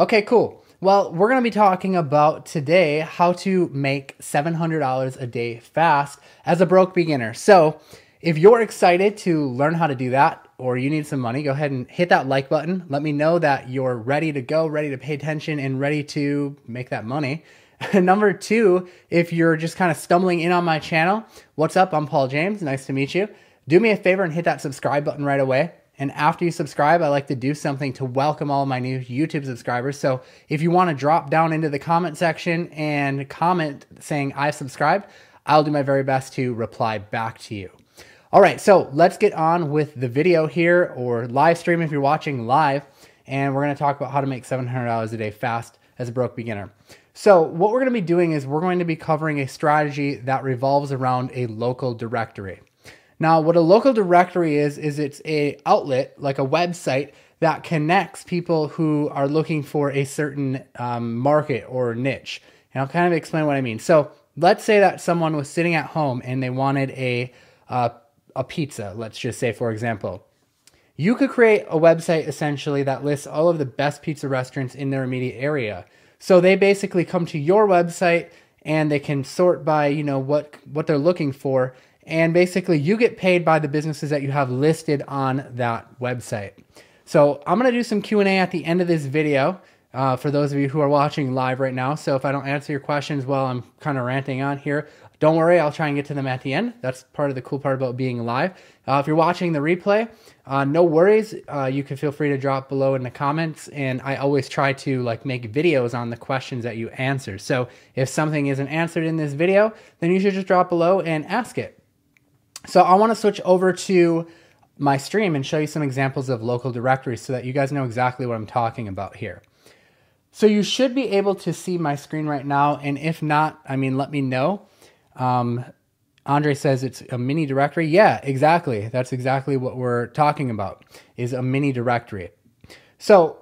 Okay, cool. Well, we're going to be talking about today how to make $700 a day fast as a broke beginner. So if you're excited to learn how to do that, or you need some money, go ahead and hit that like button. Let me know that you're ready to go, ready to pay attention, and ready to make that money. Number two, if you're just kind of stumbling in on my channel, what's up? I'm Paul James. Nice to meet you. Do me a favor and hit that subscribe button right away. And after you subscribe, I like to do something to welcome all of my new YouTube subscribers. So if you want to drop down into the comment section and comment saying I've subscribed, I'll do my very best to reply back to you. All right, so let's get on with the video here, or live stream if you're watching live. And we're going to talk about how to make $700 a day fast as a broke beginner. So what we're going to be doing is we're going to be covering a strategy that revolves around a local directory. Now, what a local directory is it's a outlet, like a website, that connects people who are looking for a certain market or niche. And I'll kind of explain what I mean. So let's say that someone was sitting at home and they wanted a pizza, let's just say, for example. You could create a website essentially that lists all of the best pizza restaurants in their immediate area. So they basically come to your website and they can sort by, you know, what they're looking for. And basically you get paid by the businesses that you have listed on that website. So I'm going to do some Q&A at the end of this video for those of you who are watching live right now. So if I don't answer your questions while I'm kind of ranting on here, don't worry, I'll try and get to them at the end. That's part of the cool part about being live. If you're watching the replay, no worries. You can feel free to drop below in the comments. And I always try to make videos on the questions that you answer. So if something isn't answered in this video, then you should just drop below and ask it. So I want to switch over to my stream and show you some examples of local directories so that you guys know exactly what I'm talking about here. So you should be able to see my screen right now. And if not, I mean, let me know. Andre says it's a mini directory. Yeah, exactly. That's exactly what we're talking about, is a mini directory. So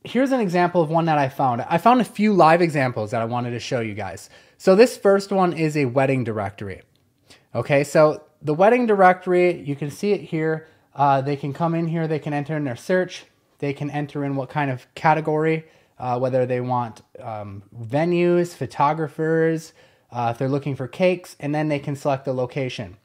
here's an example of one that I found. I found a few live examples that I wanted to show you guys. So this first one is a wedding directory. Okay, so the wedding directory, you can see it here. They can come in here, they can enter in their search, they can enter in what kind of category, whether they want venues, photographers, if they're looking for cakes, and then they can select the location.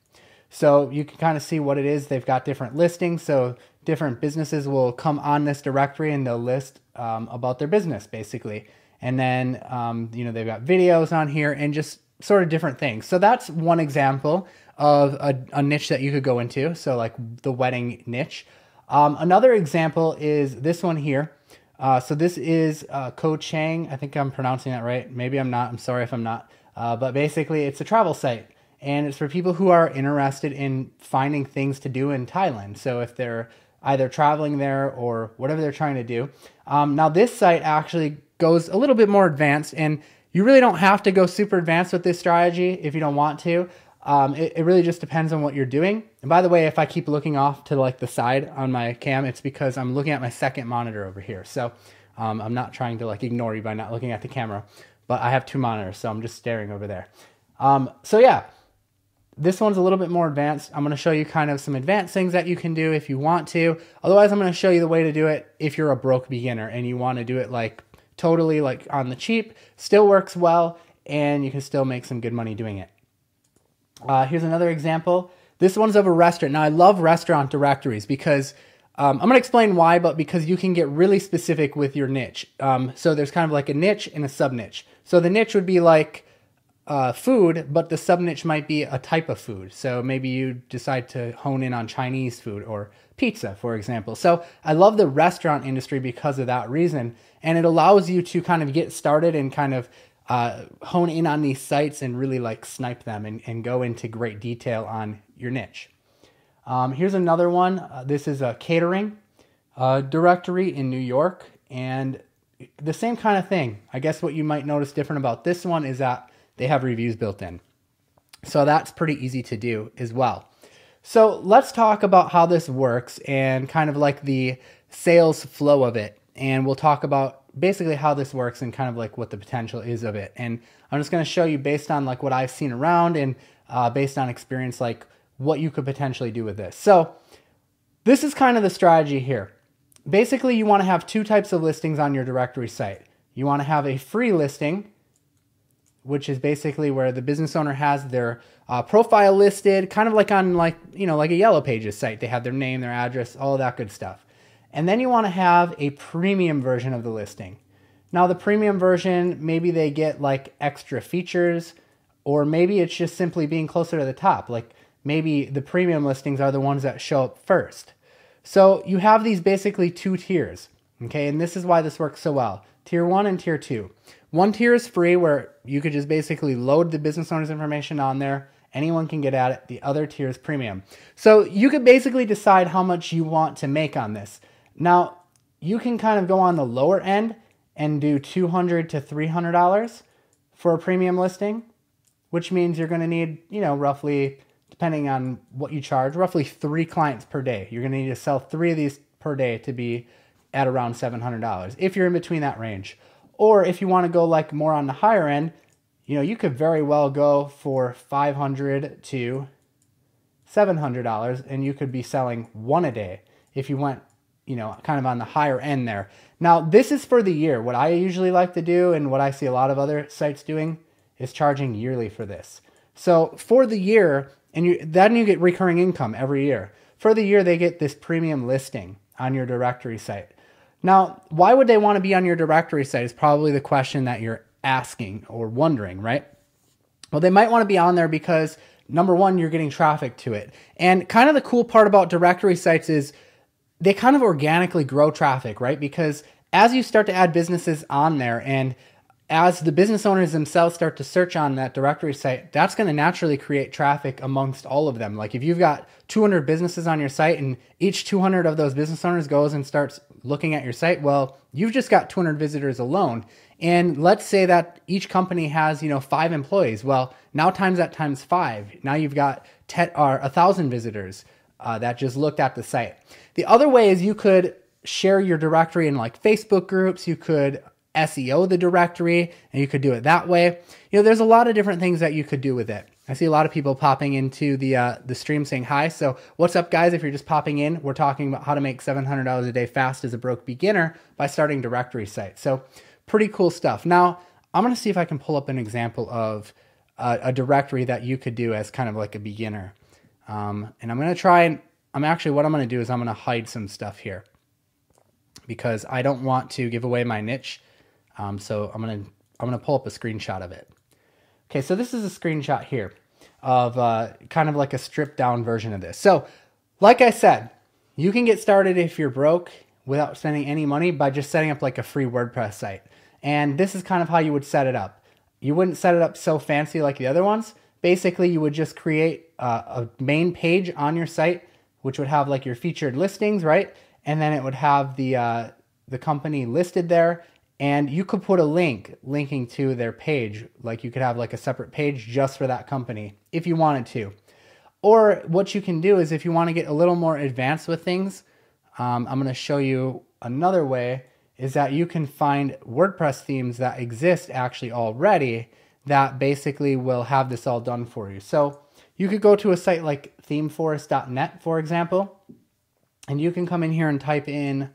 So you can kind of see what it is. They've got different listings, so different businesses will come on this directory and they'll list about their business, basically. And then, they've got videos on here and just sort of different things. So that's one example of a niche that you could go into. So like the wedding niche. Another example is this one here. So this is Ko-Chang. I think I'm pronouncing that right. Maybe I'm not. I'm sorry if I'm not. But basically it's a travel site and it's for people who are interested in finding things to do in Thailand. So if they're either traveling there or whatever they're trying to do. Now this site actually goes a little bit more advanced, and you really don't have to go super advanced with this strategy if you don't want to. It really just depends on what you're doing. And by the way, if I keep looking off to the side on my cam, it's because I'm looking at my second monitor over here. So I'm not trying to ignore you by not looking at the camera, but I have two monitors, so I'm just staring over there. So yeah, this one's a little bit more advanced. I'm going to show you kind of some advanced things that you can do if you want to. Otherwise, I'm going to show you the way to do it if you're a broke beginner and you want to do it totally on the cheap, still works well, and you can still make some good money doing it. Here's another example. This one's of a restaurant. Now I love restaurant directories because I'm going to explain why, but because you can get really specific with your niche. So there's kind of a niche and a sub niche. So the niche would be food, but the sub niche might be a type of food. So maybe you decide to hone in on Chinese food or pizza, for example. So I love the restaurant industry because of that reason. And it allows you to kind of get started and kind of hone in on these sites and really snipe them and go into great detail on your niche. Here's another one. This is a catering directory in New York. And the same kind of thing. I guess what you might notice different about this one is that they have reviews built in. So that's pretty easy to do as well. So let's talk about how this works and kind of the sales flow of it. And we'll talk about basically how this works and kind of what the potential is of it. And I'm just going to show you based on what I've seen around and based on experience, what you could potentially do with this. So this is kind of the strategy here. basically you want to have two types of listings on your directory site. You want to have a free listing, which is basically where the business owner has their profile listed, kind of like on like a Yellow Pages site. They have their name, their address, all of that good stuff. And then you want to have a premium version of the listing. Now the premium version, maybe they get like extra features, or maybe it's just simply being closer to the top. Like maybe the premium listings are the ones that show up first. So you have these basically two tiers, okay? And this is why this works so well. Tier 1 and Tier 2. One tier is free, where you could just basically load the business owner's information on there. Anyone can get at it. The other tier is premium. So you could basically decide how much you want to make on this. Now, you can kind of go on the lower end and do $200 to $300 for a premium listing, which means you're going to need, roughly, depending on what you charge, roughly 3 clients per day. You're going to need to sell 3 of these per day to be at around $700 if you're in between that range. Or if you want to go like more on the higher end, you could very well go for $500 to $700, and you could be selling 1 a day if you went, kind of on the higher end there. Now, this is for the year. What I usually like to do, and what I see a lot of other sites doing, is charging yearly for this. So for the year, and then you get recurring income every year. For the year, they get this premium listing on your directory site. Now, why would they want to be on your directory site is probably the question that you're asking or wondering, right? Well, they might want to be on there because, number one, you're getting traffic to it. And kind of the cool part about directory sites is they kind of organically grow traffic, right? Because as you start to add businesses on there, and as the business owners themselves start to search on that directory site, that's going to naturally create traffic amongst all of them. Like if you've got 200 businesses on your site and each 200 of those business owners goes and starts looking at your site, well, you've just got 200 visitors alone. And let's say that each company has, 5 employees. Well, now times that times 5. Now you've got 1,000 visitors that just looked at the site. The other way is you could share your directory in like Facebook groups. You could SEO the directory, and you could do it that way. There's a lot of different things that you could do with it. I see a lot of people popping into the stream saying hi. So what's up, guys? If you're just popping in, we're talking about how to make $700 a day fast as a broke beginner by starting directory sites. So pretty cool stuff. Now, I'm going to see if I can pull up an example of a directory that you could do as kind of like a beginner. And I'm going to try and what I'm going to do is I'm going to hide some stuff here because I don't want to give away my niche. So I'm gonna pull up a screenshot of it. Okay, so this is a screenshot here of kind of like a stripped down version of this. So like I said, you can get started if you're broke without spending any money by just setting up like a free WordPress site. And this is kind of how you would set it up. You wouldn't set it up so fancy like the other ones. Basically, you would just create a main page on your site, which would have like your featured listings, right? And then it would have the company listed there. And you could put a link linking to their page. Like you could have like a separate page just for that company if you wanted to. Or what you can do is if you want to get a little more advanced with things, I'm going to show you another way, is that you can find WordPress themes that exist actually already that basically will have this all done for you. So you could go to a site like themeforest.net, for example, and you can come in here and type in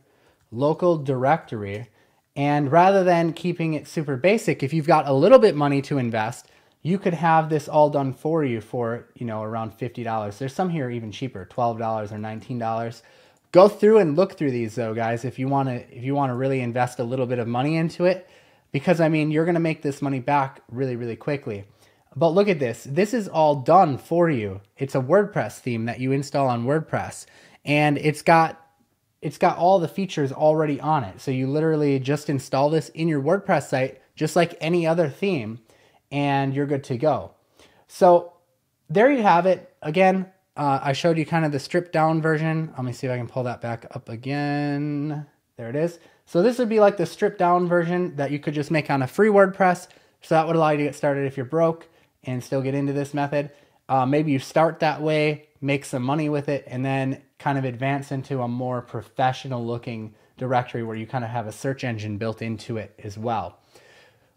local directory. And rather than keeping it super basic, if you've got a little bit money to invest, you could have this all done for you for, around $50. There's some here even cheaper, $12 or $19. Go through and look through these though, guys, if you want to really invest a little bit of money into it, because you're going to make this money back really, really quickly. But look at this. This is all done for you. It's a WordPress theme that you install on WordPress, and it's got all the features already on it. So you literally just install this in your WordPress site, just like any other theme, and you're good to go. So there you have it. Again, I showed you kind of the stripped down version. Let me see if I can pull that back up again. There it is. So this would be like the stripped down version that you could just make on a free WordPress. So that would allow you to get started if you're broke and still get into this method. Maybe you start that way, make some money with it, and then kind of advance into a more professional looking directory where you kind of have a search engine built into it as well.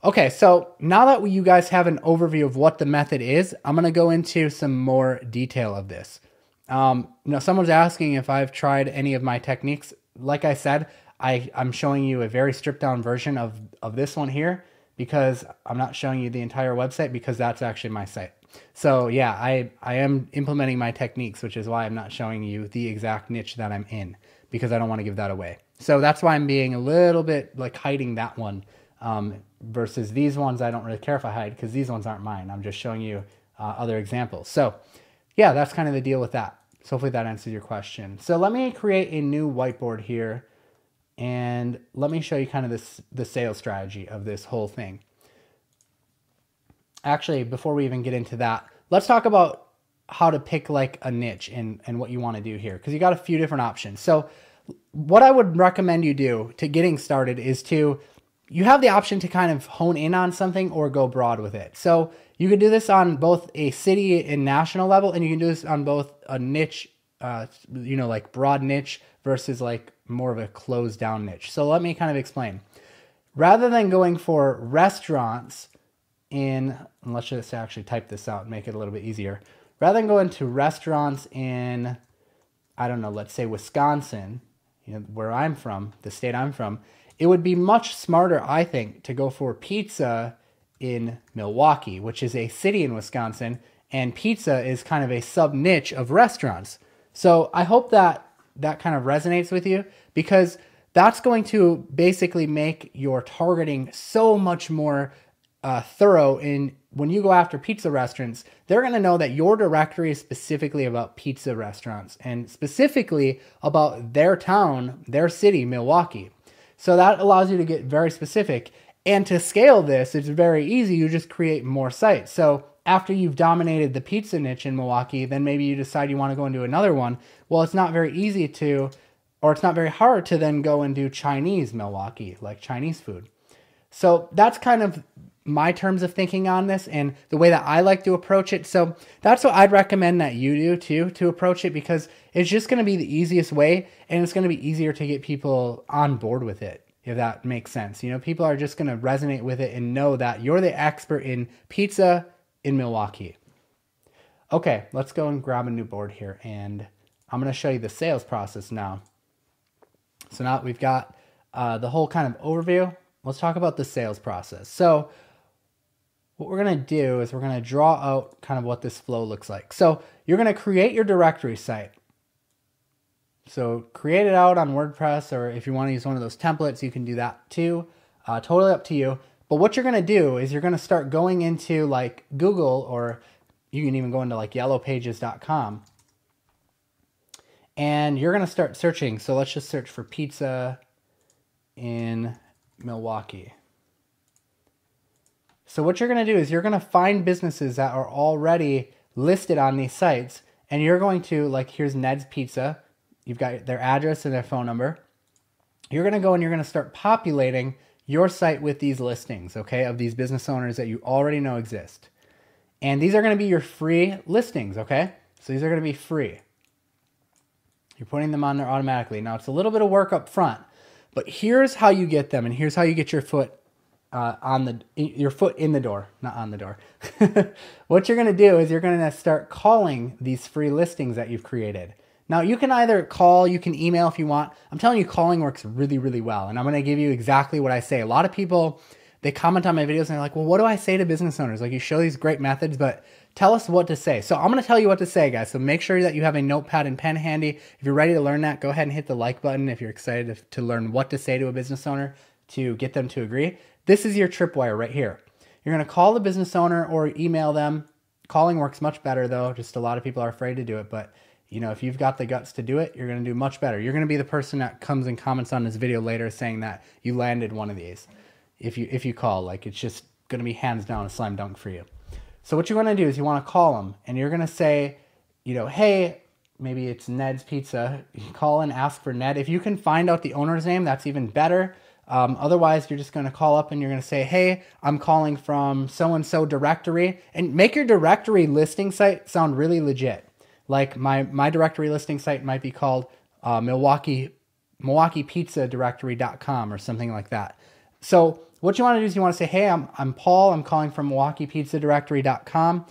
Okay, so now that you guys have an overview of what the method is, I'm going to go into some more detail of this. Someone's asking if I've tried any of my techniques. like I said, I'm showing you a very stripped down version of this one here because I'm not showing you the entire website because that's actually my site. So yeah, I am implementing my techniques, which is why I'm not showing you the exact niche that I'm in because I don't want to give that away. So that's why I'm being a little bit like hiding that one versus these ones. I don't really care if I hide because these ones aren't mine. I'm just showing you other examples. So yeah, that's kind of the deal with that. So hopefully that answers your question. So let me create a new whiteboard here and let me show you kind of the sales strategy of this whole thing. Actually, before we even get into that, let's talk about how to pick like a niche and what you want to do here, because you got a few different options. So what I would recommend you do to getting started is you have the option to kind of hone in on something or go broad with it. So you can do this on both a city and national level, and you can do this on both a niche, like broad niche versus like more of a closed down niche. So let me kind of explain. Rather than going for restaurants and let's just actually type this out and make it a little bit easier. Rather than going to restaurants in, I don't know, let's say Wisconsin, where I'm from, the state I'm from, it would be much smarter, I think, to go for pizza in Milwaukee, which is a city in Wisconsin, and pizza is kind of a sub niche of restaurants. So I hope that kind of resonates with you, because that's going to basically make your targeting so much more thorough. In when you go after pizza restaurants, they're going to know that your directory is specifically about pizza restaurants and specifically about their town, their city, Milwaukee. So that allows you to get very specific. And to scale this, it's very easy. You just create more sites. So after you've dominated the pizza niche in Milwaukee, then maybe you decide you want to go into another one. Well, it's not very easy or it's not very hard to then go and do Chinese Milwaukee, like Chinese food. So that's kind of my terms of thinking on this and the way that I like to approach it. So that's what I'd recommend that you do too, to approach it, because it's just going to be the easiest way, and it's going to be easier to get people on board with it, if that makes sense. People are just going to resonate with it and know that you're the expert in pizza in Milwaukee. Okay, let's go and grab a new board here, and I'm going to show you the sales process now. So now that we've got the whole kind of overview, let's talk about the sales process. So what we're going to do is we're going to draw out kind of what this flow looks like. So you're going to create your directory site. So create it out on WordPress, or if you want to use one of those templates, you can do that too. Totally up to you. But what you're going to do is you're going to start going into like Google, or you can even go into like yellowpages.com. And you're going to start searching. So let's just search for pizza in Milwaukee. So what you're going to do is you're going to find businesses that are already listed on these sites, and you're going to, like, here's Ned's Pizza. You've got their address and their phone number. You're going to go and you're going to start populating your site with these listings, okay, of these business owners that you already know exist. And these are going to be your free listings, okay? So these are going to be free. You're putting them on there automatically. Now, it's a little bit of work up front, but here's how you get them, and here's how you get your foot your foot in the door, not on the door. What you're going to do is you're going to start calling these free listings that you've created. Now, you can either call, you can email if you want. I'm telling you, calling works really, really well, and I'm going to give you exactly what I say. A lot of people, they comment on my videos and they're like, well, what do I say to business owners? Like, you show these great methods, but tell us what to say. So I'm going to tell you what to say, guys. So make sure that you have a notepad and pen handy. If you're ready to learn that, go ahead and hit the like button if you're excited to learn what to say to a business owner to get them to agree. This is your tripwire right here. You're going to call the business owner or email them. Calling works much better, though. Just a lot of people are afraid to do it. But, if you've got the guts to do it, you're going to do much better. You're going to be the person that comes and comments on this video later saying that you landed one of these. If you call, like, it's just going to be hands down a slam dunk for you. So what you want to do is you want to call them, and you're going to say, hey, maybe it's Ned's Pizza. You can call and ask for Ned. If you can find out the owner's name, that's even better. Otherwise, you're just going to call up and you're going to say, hey, I'm calling from so-and-so directory, and make your directory listing site sound really legit. Like my directory listing site might be called MilwaukeePizzaDirectory.com or something like that. So what you want to do is you want to say, hey, I'm Paul. I'm calling from MilwaukeePizzaDirectory.com.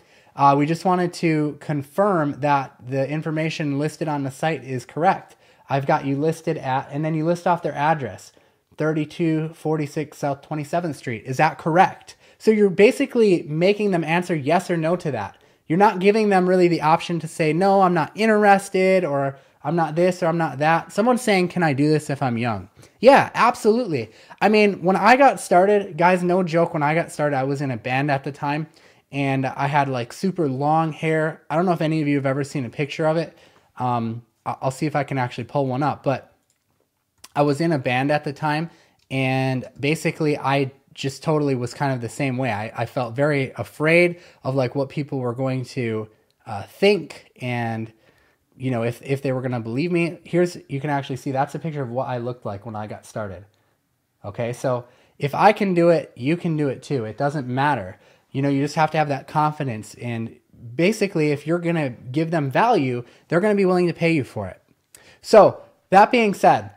We just wanted to confirm that the information listed on the site is correct. I've got you listed at, and then you list off their address, 3246 South 27th Street. Is that correct? So you're basically making them answer yes or no to that. You're not giving them really the option to say, no, I'm not interested, or I'm not this, or I'm not that. Someone's saying, can I do this if I'm young? Yeah, absolutely. I mean, when I got started, guys, no joke, when I got started, I was in a band at the time, and I had like super long hair. I don't know if any of you have ever seen a picture of it. I'll see if I can actually pull one up, but I was in a band at the time, and basically I just totally was kind of the same way. I felt very afraid of like what people were going to think, and you know, if they were going to believe me. You can actually see that's a picture of what I looked like when I got started. Okay, so if I can do it, you can do it too. It doesn't matter. You know, you just have to have that confidence, and basically if you're going to give them value, they're going to be willing to pay you for it. So that being said,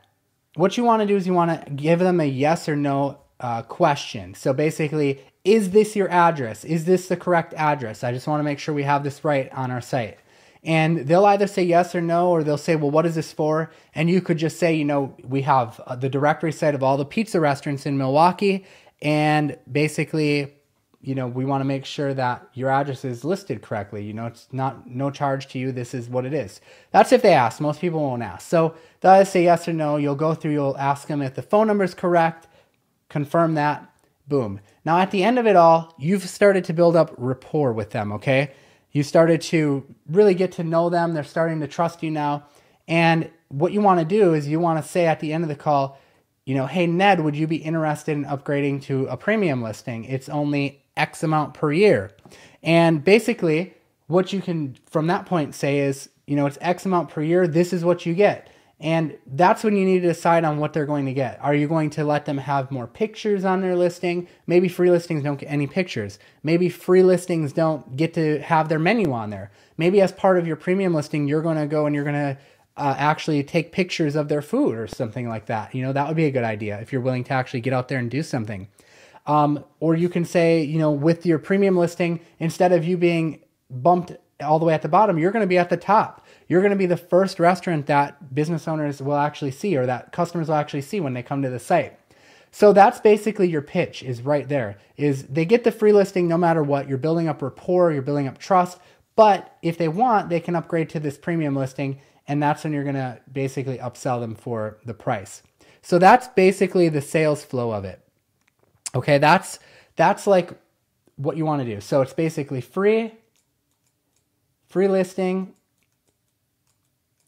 what you want to do is you want to give them a yes or no question. So basically, is this your address? Is this the correct address? I just want to make sure we have this right on our site. And they'll either say yes or no, or they'll say, well, what is this for? And you could just say, you know, we have the directory site of all the pizza restaurants in Milwaukee. And basically, you know, we want to make sure that your address is listed correctly. You know, it's no charge to you. This is what it is. That's if they ask. Most people won't ask. So they'll either say yes or no. You'll ask them if the phone number is correct, confirm that, boom. Now at the end of it all, you've started to build up rapport with them, okay? You started to really get to know them. They're starting to trust you now. And what you want to do is you want to say at the end of the call, you know, hey, Ned, would you be interested in upgrading to a premium listing? It's only X amount per year. And basically what you can from that point say is, you know, it's X amount per year. This is what you get. And that's when you need to decide on what they're going to get. Are you going to let them have more pictures on their listing? Maybe free listings don't get any pictures. Maybe free listings don't get to have their menu on there. Maybe as part of your premium listing, you're going to go and you're going to actually take pictures of their food or something like that. You know, that would be a good idea if you're willing to actually get out there and do something. Or you can say, you know, with your premium listing, instead of you being bumped all the way at the bottom, you're going to be at the top. You're going to be the first restaurant that business owners will actually see, or that customers will actually see when they come to the site. So that's basically your pitch, is right there. Is they get the free listing no matter what. You're building up rapport, you're building up trust. But if they want, they can upgrade to this premium listing, and that's when you're going to basically upsell them for the price. So that's basically the sales flow of it. Okay, that's like what you want to do. So it's basically free listing.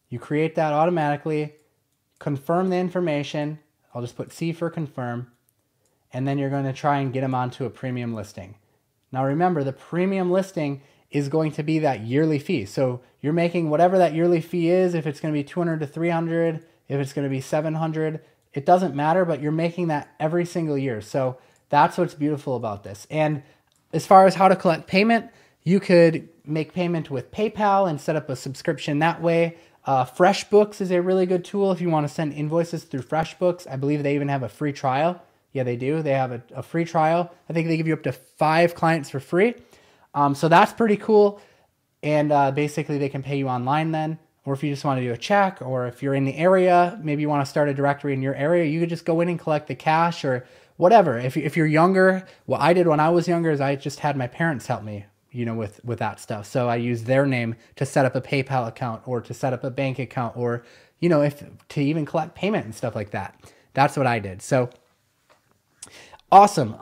You create that automatically, confirm the information. I'll just put C for confirm. And then you're going to try and get them onto a premium listing. Now remember, the premium listing is going to be that yearly fee. So you're making whatever that yearly fee is, if it's going to be 200 to 300, if it's going to be 700, it doesn't matter, but you're making that every single year. So that's what's beautiful about this. And as far as how to collect payment, you could make payment with PayPal and set up a subscription that way. FreshBooks is a really good tool if you want to send invoices through FreshBooks. I believe they even have a free trial. Yeah, they do. They have a free trial. I think they give you up to 5 clients for free. So that's pretty cool. And basically they can pay you online then. Or if you just want to do a check, or if you're in the area, maybe you want to start a directory in your area, you could just go in and collect the cash or whatever. If you're younger, what I did when I was younger is I just had my parents help me, you know, with that stuff. So I used their name to set up a PayPal account, or to set up a bank account, or, you know, to even collect payment and stuff like that. That's what I did. So awesome.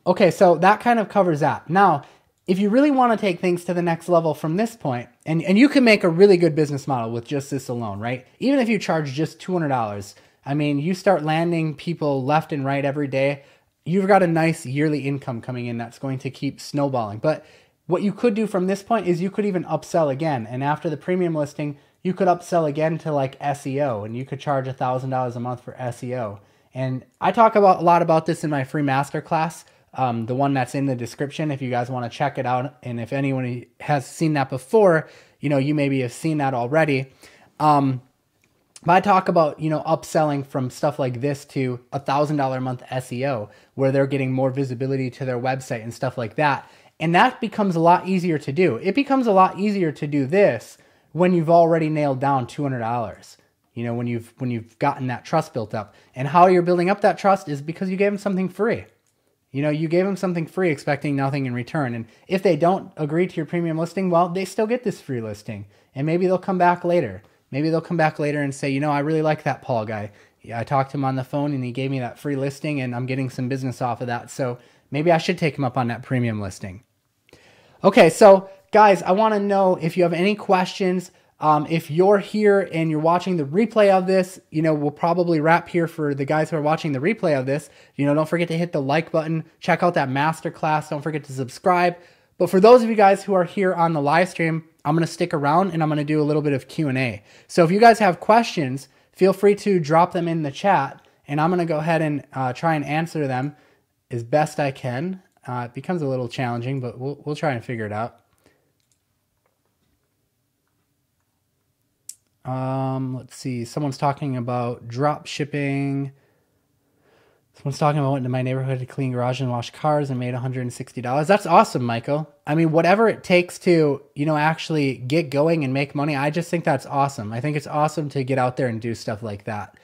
Okay, so that kind of covers that. Now, if you really want to take things to the next level from this point, and you can make a really good business model with just this alone, right? Even if you charge just $200, I mean, you start landing people left and right every day, you've got a nice yearly income coming in that's going to keep snowballing. But what you could do from this point is you could even upsell again. And after the premium listing, you could upsell again to like SEO, and you could charge $1,000 a month for SEO. And I talk a lot about this in my free masterclass, the one that's in the description if you guys want to check it out. And if anyone has seen that before, you know, you maybe have seen that already. But I talk about, you know, upselling from stuff like this to $1,000 a month SEO, where they're getting more visibility to their website and stuff like that. And that becomes a lot easier to do. It becomes a lot easier to do this when you've already nailed down $200. when you've gotten that trust built up. And how you're building up that trust is because you gave them something free. You gave them something free expecting nothing in return. And if they don't agree to your premium listing, well, they still get this free listing. And maybe they'll come back later. Maybe they'll come back later and say, I really like that Paul guy. Yeah, I talked to him on the phone and he gave me that free listing and I'm getting some business off of that. So maybe I should take him up on that premium listing. Okay, so guys, I want to know if you have any questions. If you're here and you're watching the replay of this, we'll probably wrap here for the guys who are watching the replay of this. Don't forget to hit the like button. Check out that masterclass. Don't forget to subscribe. But for those of you guys who are here on the live stream, I'm going to stick around and I'm going to do a little bit of Q&A. So if you guys have questions, feel free to drop them in the chat and I'm going to go ahead and try and answer them as best I can. It becomes a little challenging, but we'll try and figure it out. Let's see. Someone's talking about drop shipping. Someone's talking about went to my neighborhood to clean garage and wash cars and made $160. That's awesome, Michael. I mean, whatever it takes to, actually get going and make money, I just think that's awesome. I think it's awesome to get out there and do stuff like that.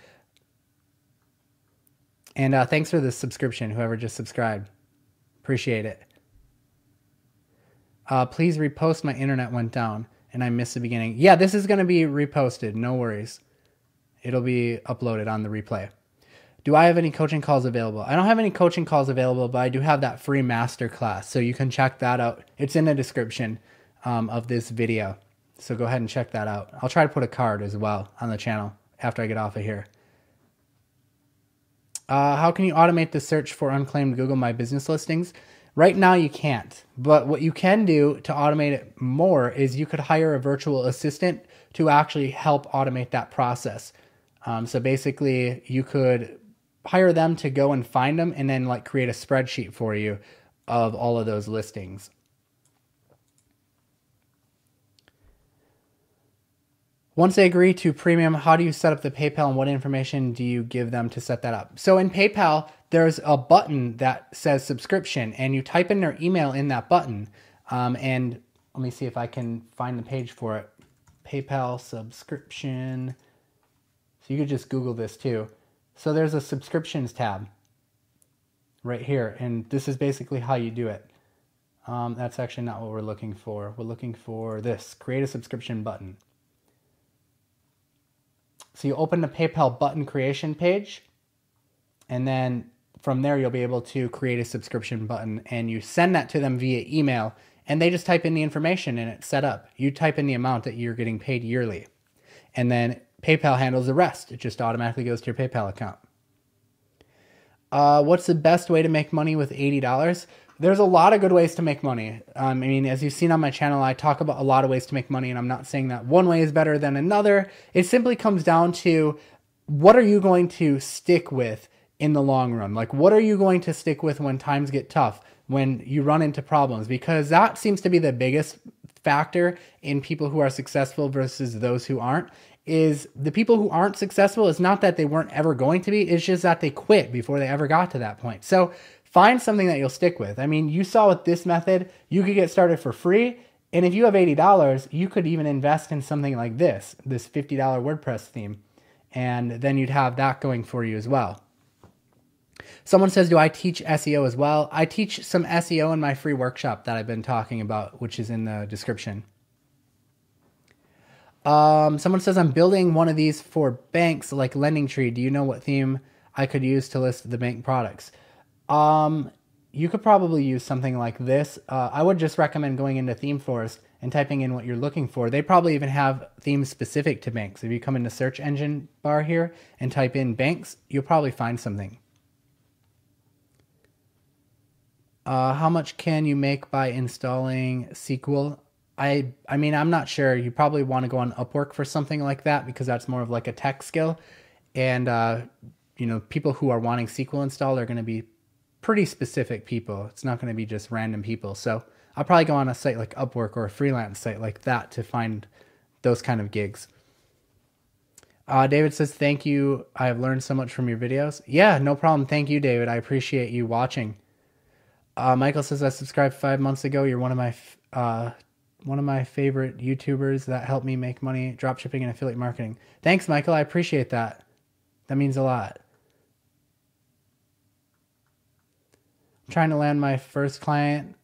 And thanks for the subscription, whoever just subscribed. Appreciate it. Please repost. My internet went down and I missed the beginning. Yeah, this is going to be reposted. No worries. It'll be uploaded on the replay. Do I have any coaching calls available? I don't have any coaching calls available, but I do have that free masterclass. So you can check that out. It's in the description of this video. So go ahead and check that out. I'll try to put a card as well on the channel after I get off of here. How can you automate the search for unclaimed Google My Business listings? Right now you can't, but what you can do to automate it more is you could hire a virtual assistant to actually help automate that process. So basically you could hire them to go and find them and then create a spreadsheet for you of all of those listings. Once they agree to premium, how do you set up the PayPal and what information do you give them to set that up? So in PayPal, there's a button that says subscription and you type in their email in that button. And let me see if I can find the page for it. PayPal subscription. So you could just Google this too. So there's a subscriptions tab right here. And this is basically how you do it. That's actually not what we're looking for. We're looking for this, create a subscription button. So you open the PayPal button creation page, and then from there you'll be able to create a subscription button and you send that to them via email and they just type in the information and it's set up. You type in the amount that you're getting paid yearly and then PayPal handles the rest. It just automatically goes to your PayPal account. What's the best way to make money with $80? There's a lot of good ways to make money. I mean, as you've seen on my channel, I talk about a lot of ways to make money, and I'm not saying that one way is better than another. It simply comes down to what are you going to stick with in the long run? What are you going to stick with when times get tough, when you run into problems? Because that seems to be the biggest factor in people who are successful versus those who aren't. Is the people who aren't successful, it's not that they weren't ever going to be, it's just that they quit before they ever got to that point. So find something that you'll stick with. I mean, you saw with this method, you could get started for free. And if you have $80, you could even invest in something like this $50 WordPress theme. And then you'd have that going for you as well. Someone says, do I teach SEO as well? I teach some SEO in my free workshop that I've been talking about, which is in the description. Someone says, I'm building one of these for banks like LendingTree. Do you know what theme I could use to list the bank products? You could probably use something like this. I would just recommend going into ThemeForest and typing in what you're looking for. They probably even have themes specific to banks. If you come in the search engine bar here and type in banks, you'll probably find something. How much can you make by installing SQL? I mean, I'm not sure. You probably want to go on Upwork for something like that because that's more of like a tech skill. And, people who are wanting SQL installed are going to be pretty specific people. It's not going to be just random people. So I'll probably go on a site like Upwork or a freelance site like that to find those kind of gigs. David says, thank you. I have learned so much from your videos. Yeah, no problem. Thank you, David. I appreciate you watching. Michael says, I subscribed 5 months ago. You're one of my one of my favorite YouTubers that helped me make money dropshipping and affiliate marketing. Thanks, Michael. I appreciate that. That means a lot. I'm trying to land my first client.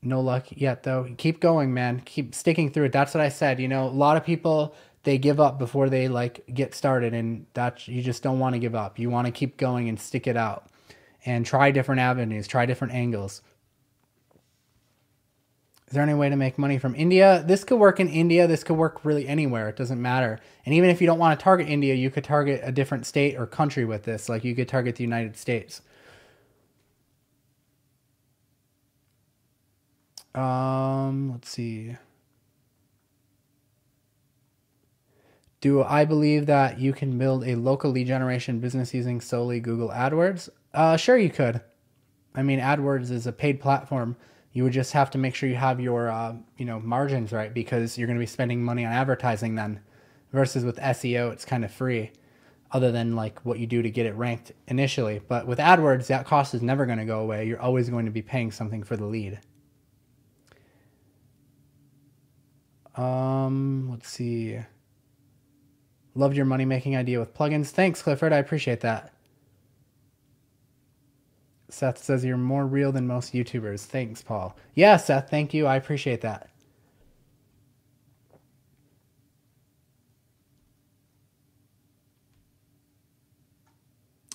No luck yet, though. Keep going, man. Keep sticking through it. That's what I said. You know, a lot of people, they give up before they like get started, and that you just don't want to give up. You want to keep going and stick it out and try different avenues, try different angles. Is there any way to make money from India? This could work in India. This could work really anywhere. It doesn't matter. And even if you don't want to target India, you could target a different state or country with this. Like you could target the United States. Let's see. Do I believe that you can build a local lead generation business using solely Google AdWords? Sure you could. I mean, AdWords is a paid platform. You would just have to make sure you have your, margins right, because you're going to be spending money on advertising then. Versus with SEO, it's kind of free, other than like what you do to get it ranked initially. But with AdWords, that cost is never going to go away. You're always going to be paying something for the lead. Let's see. Loved your money making idea with plugins. Thanks, Clifford. I appreciate that. Seth says you're more real than most YouTubers. Thanks, Paul. Yeah, Seth, thank you. I appreciate that.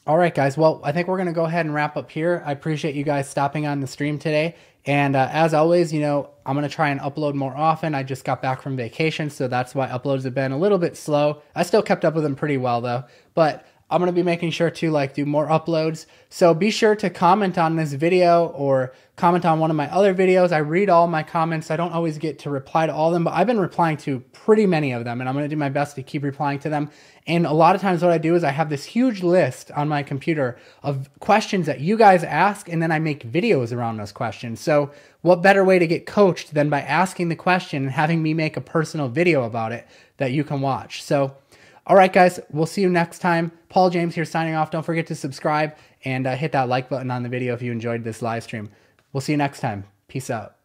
All right, guys. Well, I think we're going to go ahead and wrap up here. I appreciate you guys stopping on the stream today. And as always, I'm going to try and upload more often. I just got back from vacation, so that's why uploads have been a little bit slow. I still kept up with them pretty well, though. But I'm going to be making sure to do more uploads. So be sure to comment on this video or comment on one of my other videos. I read all my comments. I don't always get to reply to all of them, but I've been replying to pretty many of them, and I'm going to do my best to keep replying to them. And a lot of times what I do is I have this huge list on my computer of questions that you guys ask, and then I make videos around those questions. So what better way to get coached than by asking the question and having me make a personal video about it that you can watch. So all right, guys, we'll see you next time. Paul James here signing off. Don't forget to subscribe and hit that like button on the video if you enjoyed this live stream. We'll see you next time. Peace out.